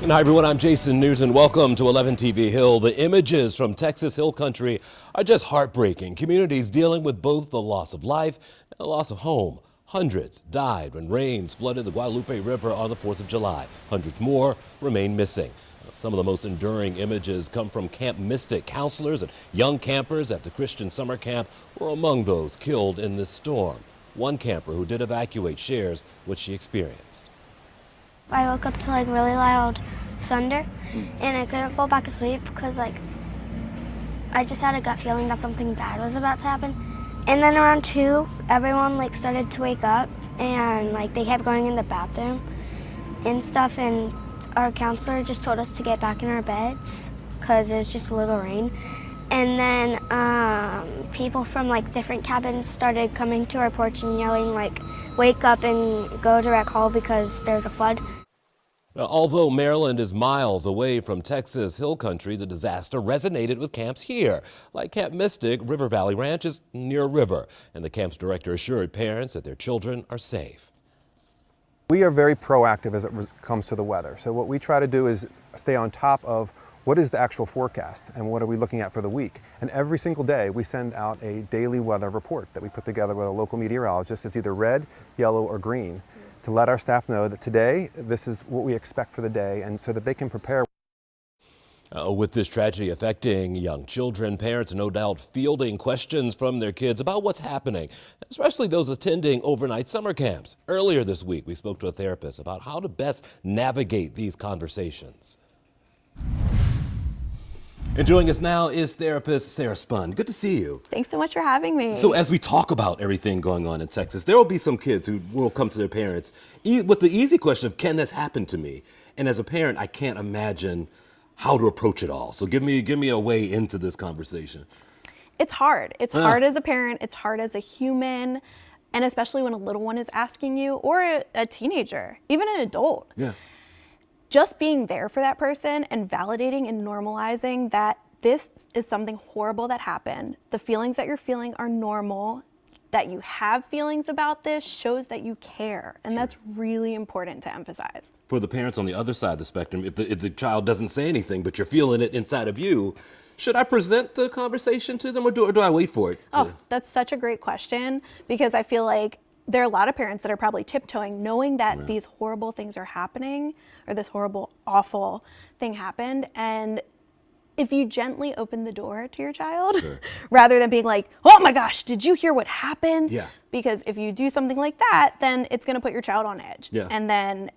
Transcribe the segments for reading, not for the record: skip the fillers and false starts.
And hi everyone, I'm Jason Newton. Welcome to 11 TV Hill. The images from Texas Hill Country are just heartbreaking. Communities dealing with both the loss of life and the loss of home. Hundreds died when rains flooded the Guadalupe River on the 4th of July. Hundreds more remain missing. Some of the most enduring images come from Camp Mystic. Counselors and young campers at the Christian summer camp were among those killed in this storm. One camper who did evacuate shares what she experienced. I woke up to really loud thunder and I couldn't fall back asleep because I just had a gut feeling that something bad was about to happen. And then around 2, everyone started to wake up and they kept going in the bathroom and stuff, and our counselor just told us to get back in our beds because it was just a little rain. And then people from different cabins started coming to our porch and yelling wake up and go to Rec Hall because there's a flood. Now, although Maryland is miles away from Texas Hill Country, the disaster resonated with camps here. Like Camp Mystic, River Valley Ranch is near a river, and the camp's director assured parents that their children are safe. We are very proactive as it comes to the weather. So what we try to do is stay on top of what is the actual forecast and what are we looking at for the week. And every single day we send out a daily weather report that we put together with a local meteorologist. It's either red, yellow, or green, to let our staff know that today this is what we expect for the day, and so that they can prepare. With this tragedy affecting young children, parents no doubt fielding questions from their kids about what's happening, especially those attending overnight summer camps. Earlier this week, we spoke to a therapist about how to best navigate these conversations. And joining us now is therapist Sarah Spun. Good to see you. Thanks so much for having me. So as we talk about everything going on in Texas, there will be some kids who will come to their parents with the easy question of, can this happen to me? And as a parent, I can't imagine how to approach it all. So give me a way into this conversation. It's hard. It's hard as a parent. It's hard as a human. And especially when a little one is asking you, or a teenager, even an adult. Yeah. Just being there for that person and validating and normalizing that this is something horrible that happened. The feelings that you're feeling are normal. That you have feelings about this shows that you care. And that's really important to emphasize. For the parents on the other side of the spectrum, if the child doesn't say anything, but you're feeling it inside of you, should I present the conversation to them, or do I wait for it? Oh, that's such a great question, because I feel like there are a lot of parents that are probably tiptoeing, knowing that these horrible things are happening, or this horrible, awful thing happened. And if you gently open the door to your child, rather than being like, oh my gosh, did you hear what happened? Yeah. Because if you do something like that, then it's gonna put your child on edge. Yeah. And then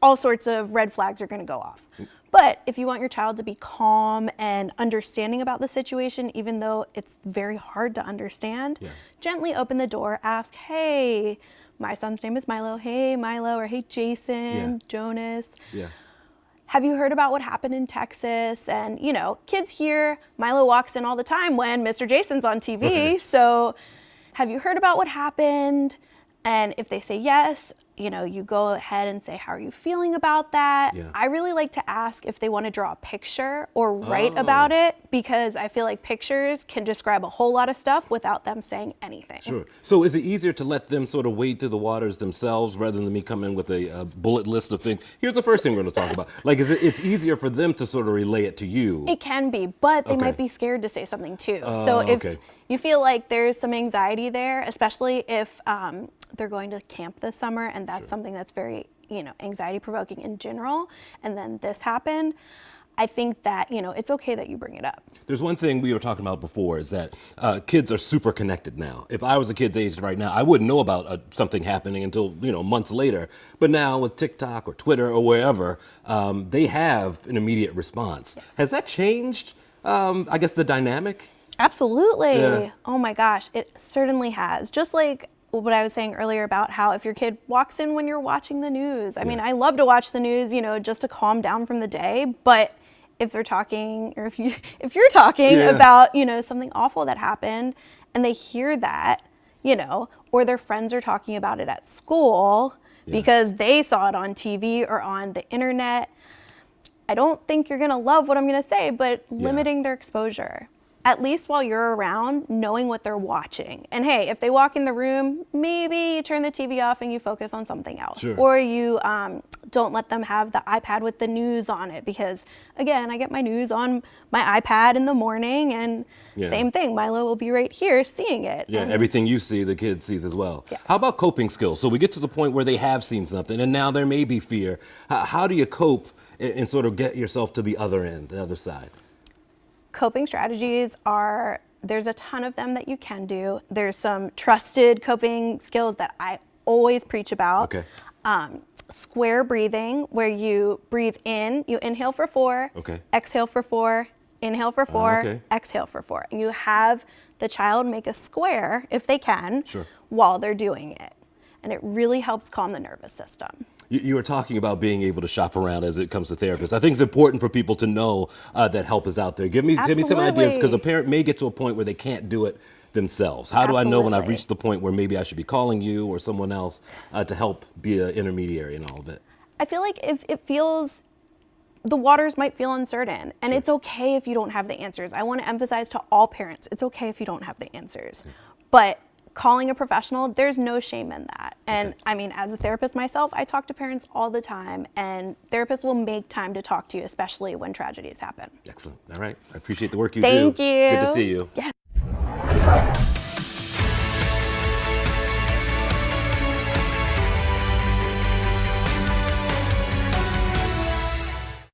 all sorts of red flags are gonna go off. But if you want your child to be calm and understanding about the situation, even though it's very hard to understand, gently open the door, ask, hey, my son's name is Milo. Hey, Milo, or hey, Jason, Jonas. Yeah. Have you heard about what happened in Texas? And, kids hear Milo walks in all the time when Mr. Jason's on TV. So have you heard about what happened? And if they say yes, you go ahead and say, how are you feeling about that? Yeah. I really like to ask if they want to draw a picture or write about it, because I feel like pictures can describe a whole lot of stuff without them saying anything. Sure. So is it easier to let them sort of wade through the waters themselves rather than me come in with a bullet list of things? Here's the first thing we're going to talk about. It's easier for them to sort of relay it to you. It can be, but they might be scared to say something too. So if you feel like there's some anxiety there, especially if they're going to camp this summer, and that's something that's very, anxiety provoking in general, and then this happened, I think that, it's okay that you bring it up. There's one thing we were talking about before, is that kids are super connected now. If I was a kid's age right now, I wouldn't know about something happening until, months later. But now with TikTok or Twitter or wherever, they have an immediate response. Yes. Has that changed, I guess, the dynamic? Absolutely. Yeah. Oh my gosh, it certainly has. Just like what I was saying earlier about how if your kid walks in when you're watching the news, I mean, I love to watch the news, just to calm down from the day, but if they're talking, or if you're talking about, something awful that happened, and they hear that, or their friends are talking about it at school because they saw it on TV or on the internet, I don't think you're gonna love what I'm gonna say, but limiting their exposure. at least while you're around, knowing what they're watching. And hey, if they walk in the room, maybe you turn the TV off and you focus on something else. Sure. Or you don't let them have the iPad with the news on it, because again, I get my news on my iPad in the morning, and same thing, Milo will be right here seeing it. Yeah, and everything you see, the kid sees as well. Yes. How about coping skills? So we get to the point where they have seen something and now there may be fear. How do you cope and sort of get yourself to the other end, the other side? Coping strategies are, there's a ton of them that you can do. There's some trusted coping skills that I always preach about. Okay. Square breathing, where you breathe in, you inhale for 4, Okay. exhale for 4, inhale for 4, okay. exhale for 4. And you have the child make a square, if they can, Sure. while they're doing it. And it really helps calm the nervous system. You were talking about being able to shop around as it comes to therapists. I think it's important for people to know that help is out there. Give me some ideas, Absolutely. because a parent may get to a point where they can't do it themselves. How do I know when I've Absolutely. reached the point where maybe I should be calling you or someone else to help be an intermediary in all of it? I feel like if it feels, the waters might feel uncertain, and it's okay if you don't have the answers. I want to emphasize to all parents, it's okay if you don't have the answers. But calling a professional, there's no shame in that. And I mean, as a therapist myself, I talk to parents all the time, and therapists will make time to talk to you, especially when tragedies happen. Excellent. All right. I appreciate the work you do. Thank you. Good to see you. Yes.